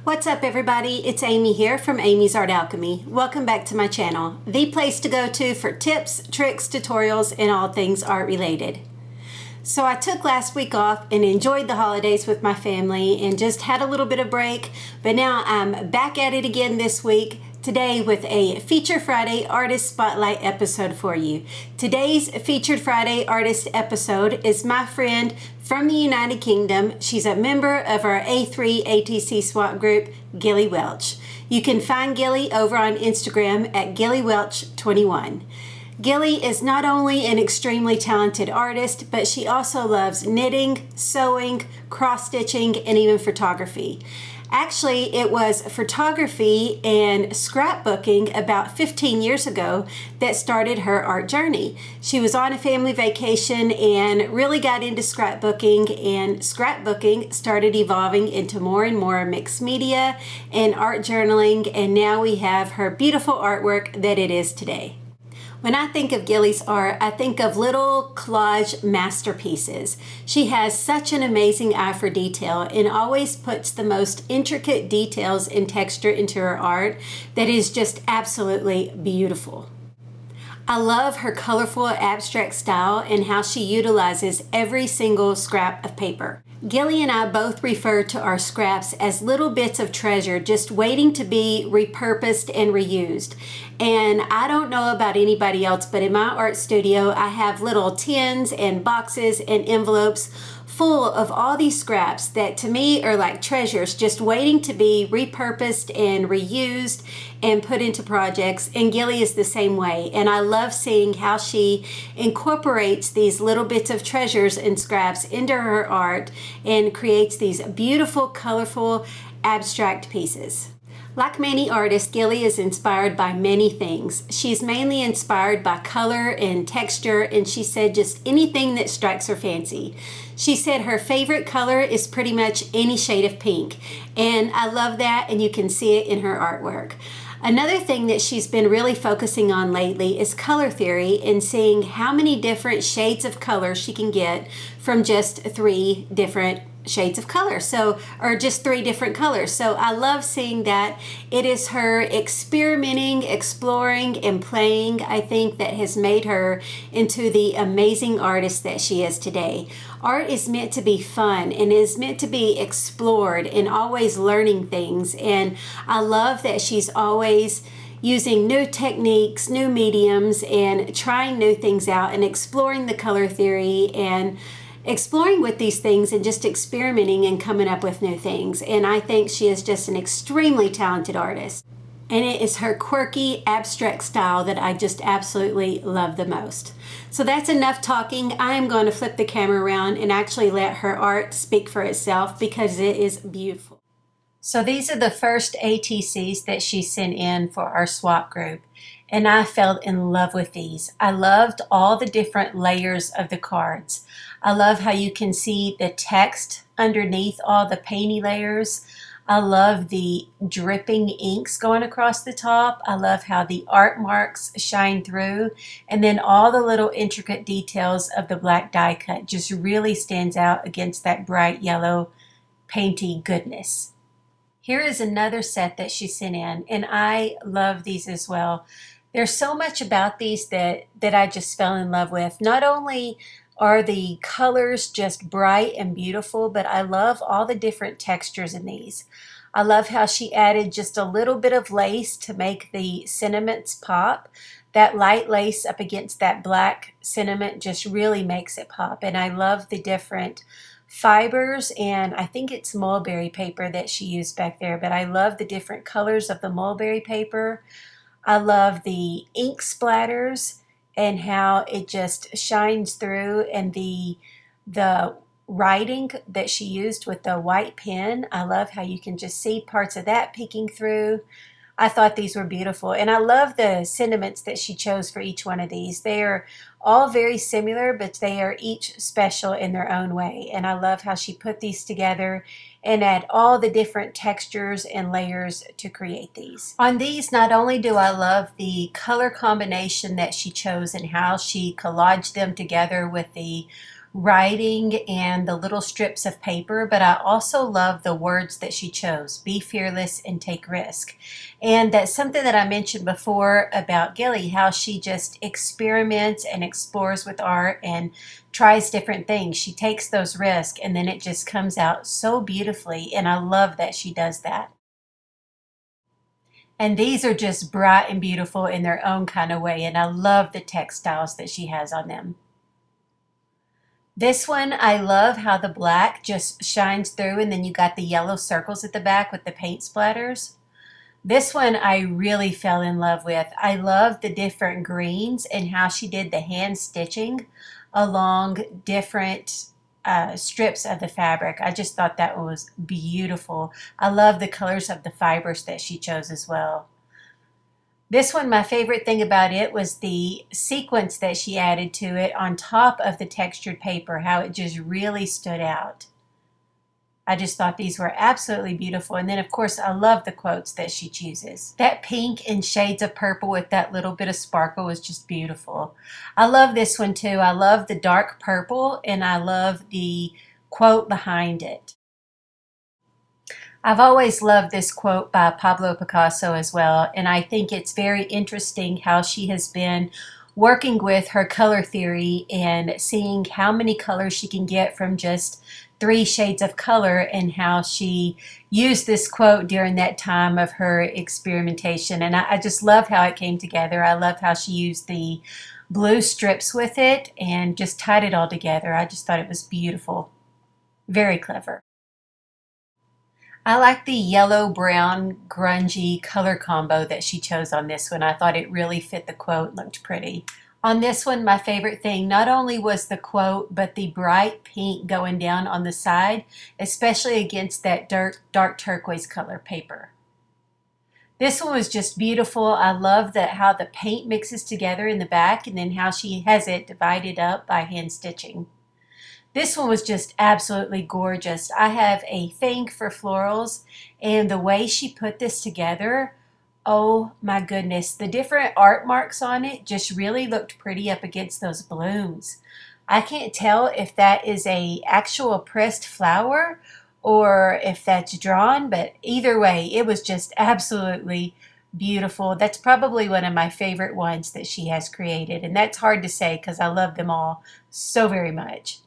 What's up everybody, it's Amy here from Amy's Art Alchemy. Welcome back to my channel, the place to go to for tips, tricks, tutorials, and all things art related. So I took last week off and enjoyed the holidays with my family and just had a little bit of break, but now I'm back at it again this week, today with a Feature Friday Artist Spotlight episode for you. Today's Featured Friday Artist episode is my friend from the United Kingdom. She's a member of our A3 ATC SWAT group, Gilly Welch. You can find Gilly over on Instagram at GillyWelch21. Gilly is not only an extremely talented artist, but she also loves knitting, sewing, cross-stitching, and even photography. Actually, it was photography and scrapbooking about 15 years ago that started her art journey. She was on a family vacation and really got into scrapbooking, and scrapbooking started evolving into more and more mixed media and art journaling, and now we have her beautiful artwork that it is today. When I think of Gilly's art, I think of little collage masterpieces. She has such an amazing eye for detail and always puts the most intricate details and texture into her art that is just absolutely beautiful. I love her colorful abstract style and how she utilizes every single scrap of paper. Gilly and I both refer to our scraps as little bits of treasure just waiting to be repurposed and reused. And I don't know about anybody else, but in my art studio, I have little tins and boxes and envelopes full of all these scraps that to me are like treasures just waiting to be repurposed and reused and put into projects. And Gilly is the same way, and I love seeing how she incorporates these little bits of treasures and scraps into her art and creates these beautiful, colorful, abstract pieces. Like many artists, Gilly is inspired by many things. She's mainly inspired by color and texture, and she said just anything that strikes her fancy. She said her favorite color is pretty much any shade of pink, and I love that, and you can see it in her artwork. Another thing that she's been really focusing on lately is color theory and seeing how many different shades of color she can get from just 3 different shades of color, or just 3 different colors. So I love seeing that. It is her experimenting, exploring, and playing, I think, that has made her into the amazing artist that she is today. Art is meant to be fun and is meant to be explored and always learning things, and I love that she's always using new techniques, new mediums, and trying new things out and exploring the color theory and exploring with these things and just experimenting and coming up with new things. And I think she is just an extremely talented artist. And it is her quirky, abstract style that I just absolutely love the most. So that's enough talking. I am going to flip the camera around and actually let her art speak for itself because it is beautiful. So these are the first ATCs that she sent in for our swap group, and I fell in love with these. I loved all the different layers of the cards. I love how you can see the text underneath all the painty layers. I love the dripping inks going across the top. I love how the art marks shine through, and then all the little intricate details of the black die cut just really stands out against that bright yellow painty goodness. Here is another set that she sent in, and I love these as well. There's so much about these that I just fell in love with. Not only are the colors just bright and beautiful, but I love all the different textures in these. I love how she added just a little bit of lace to make the sentiments pop. That light lace up against that black sentiment just really makes it pop, and I love the different fibers, and I think it's mulberry paper that she used back there, but I love the different colors of the mulberry paper. I love the ink splatters and how it just shines through, and the writing that she used with the white pen. I love how you can just see parts of that peeking through. I thought these were beautiful, and I love the sentiments that she chose for each one of these. They are all very similar, but they are each special in their own way, and I love how she put these together and add all the different textures and layers to create these. On these, not only do I love the color combination that she chose and how she collaged them together with the writing and the little strips of paper, but I also love the words that she chose: be fearless and take risk. And that's something that I mentioned before about Gilly, how she just experiments and explores with art and tries different things. She takes those risks and then it just comes out so beautifully, and I love that she does that. And these are just bright and beautiful in their own kind of way, and I love the textiles that she has on them. This one, I love how the black just shines through and then you got the yellow circles at the back with the paint splatters. This one I really fell in love with. I love the different greens and how she did the hand stitching along different strips of the fabric. I just thought that was beautiful. I love the colors of the fibers that she chose as well. This one, my favorite thing about it was the sequence that she added to it on top of the textured paper, how it just really stood out. I just thought these were absolutely beautiful. And then, of course, I love the quotes that she chooses. That pink and shades of purple with that little bit of sparkle was just beautiful. I love this one too. I love the dark purple and I love the quote behind it. I've always loved this quote by Pablo Picasso as well, and I think it's very interesting how she has been working with her color theory and seeing how many colors she can get from just three shades of color, and how she used this quote during that time of her experimentation. And I just love how it came together. I love how she used the blue strips with it and just tied it all together. I just thought it was beautiful. Very clever. I like the yellow brown grungy color combo that she chose on this one. I thought it really fit the quote, looked pretty. On this one, my favorite thing not only was the quote, but the bright pink going down on the side, especially against that dark turquoise color paper. This one was just beautiful. I love that how the paint mixes together in the back and then how she has it divided up by hand stitching. This one was just absolutely gorgeous. I have a thing for florals, and the way she put this together, oh my goodness, the different art marks on it just really looked pretty up against those blooms. I can't tell if that is a actual pressed flower or if that's drawn, but either way, it was just absolutely beautiful. That's probably one of my favorite ones that she has created, and that's hard to say because I love them all so very much.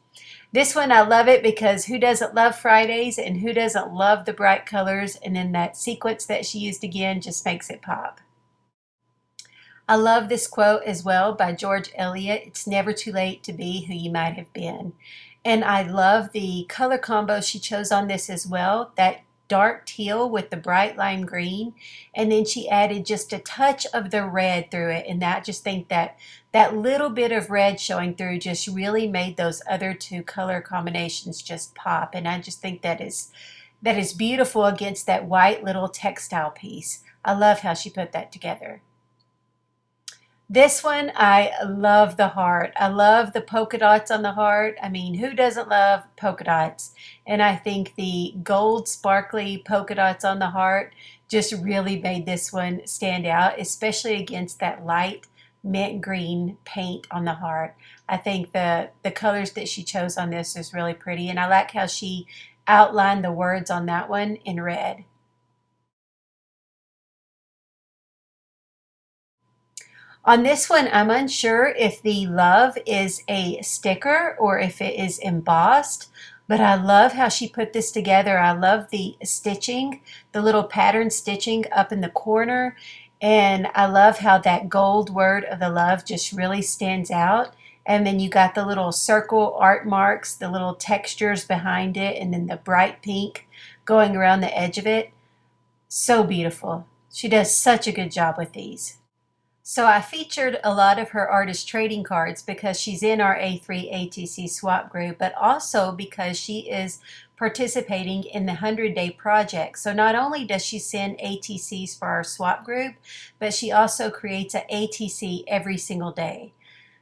This one, I love it because who doesn't love Fridays and who doesn't love the bright colors? And then that sequence that she used again just makes it pop. I love this quote as well by George Eliot. It's never too late to be who you might have been. And I love the color combo she chose on this as well. That dark teal with the bright lime green, and then she added just a touch of the red through it, and I just think that that little bit of red showing through just really made those other two color combinations just pop, and I just think that is beautiful against that white little textile piece. I love how she put that together. This one, I love the heart. I love the polka dots on the heart. I mean, who doesn't love polka dots? And I think the gold sparkly polka dots on the heart just really made this one stand out, especially against that light mint green paint on the heart. I think the colors that she chose on this is really pretty, and I like how she outlined the words on that one in red. On this one, I'm unsure if the love is a sticker or if it is embossed, but I love how she put this together. I love the stitching, the little pattern stitching up in the corner, and I love how that gold word of the love just really stands out. And then you got the little circle art marks, the little textures behind it, and then the bright pink going around the edge of it. So beautiful. She does such a good job with these. So I featured a lot of her artist trading cards because she's in our A3 ATC swap group, but also because she is participating in the 100-day project. So not only does she send ATCs for our swap group, but she also creates an ATC every single day.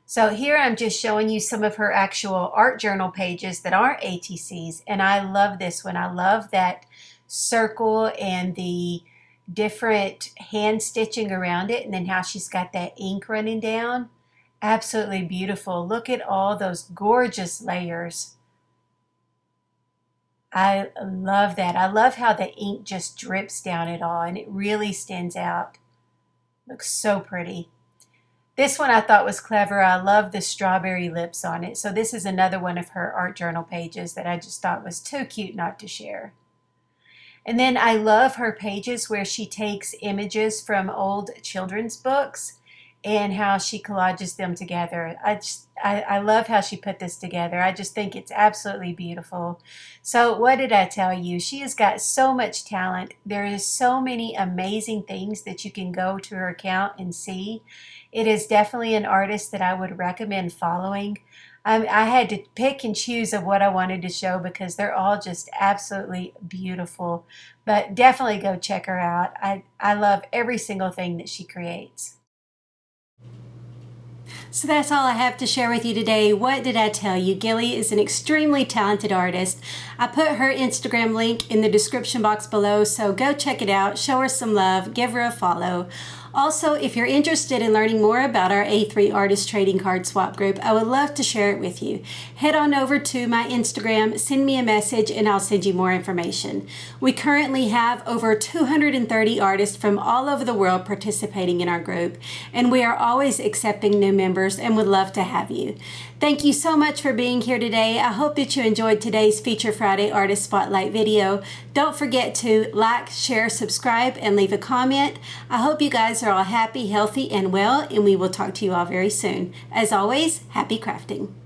So here I'm just showing you some of her actual art journal pages that aren't ATCs, and I love this one. I love that circle and the different hand stitching around it, and then how she's got that ink running down. Absolutely beautiful. Look at all those gorgeous layers. I love that. I love how the ink just drips down it all and it really stands out. Looks so pretty. This one I thought was clever. I love the strawberry lips on it. So this is another one of her art journal pages that I just thought was too cute not to share. And then I love her pages where she takes images from old children's books and how she collages them together. I love how she put this together. I just think it's absolutely beautiful. So what did I tell you? She has got so much talent. There is so many amazing things that you can go to her account and see. It is definitely an artist that I would recommend following. I had to pick and choose of what I wanted to show because they're all just absolutely beautiful. But definitely go check her out. I love every single thing that she creates. So that's all I have to share with you today. What did I tell you? Gilly is an extremely talented artist. I put her Instagram link in the description box below, so go check it out, show her some love, give her a follow. Also, if you're interested in learning more about our A3 Artist Trading Card Swap group, I would love to share it with you. Head on over to my Instagram, send me a message, and I'll send you more information. We currently have over 230 artists from all over the world participating in our group, and we are always accepting new members and would love to have you. Thank you so much for being here today. I hope that you enjoyed today's Feature Friday Artist Spotlight video. Don't forget to like, share, subscribe, and leave a comment. I hope you guys are all happy, healthy, and well, and we will talk to you all very soon. As always, happy crafting.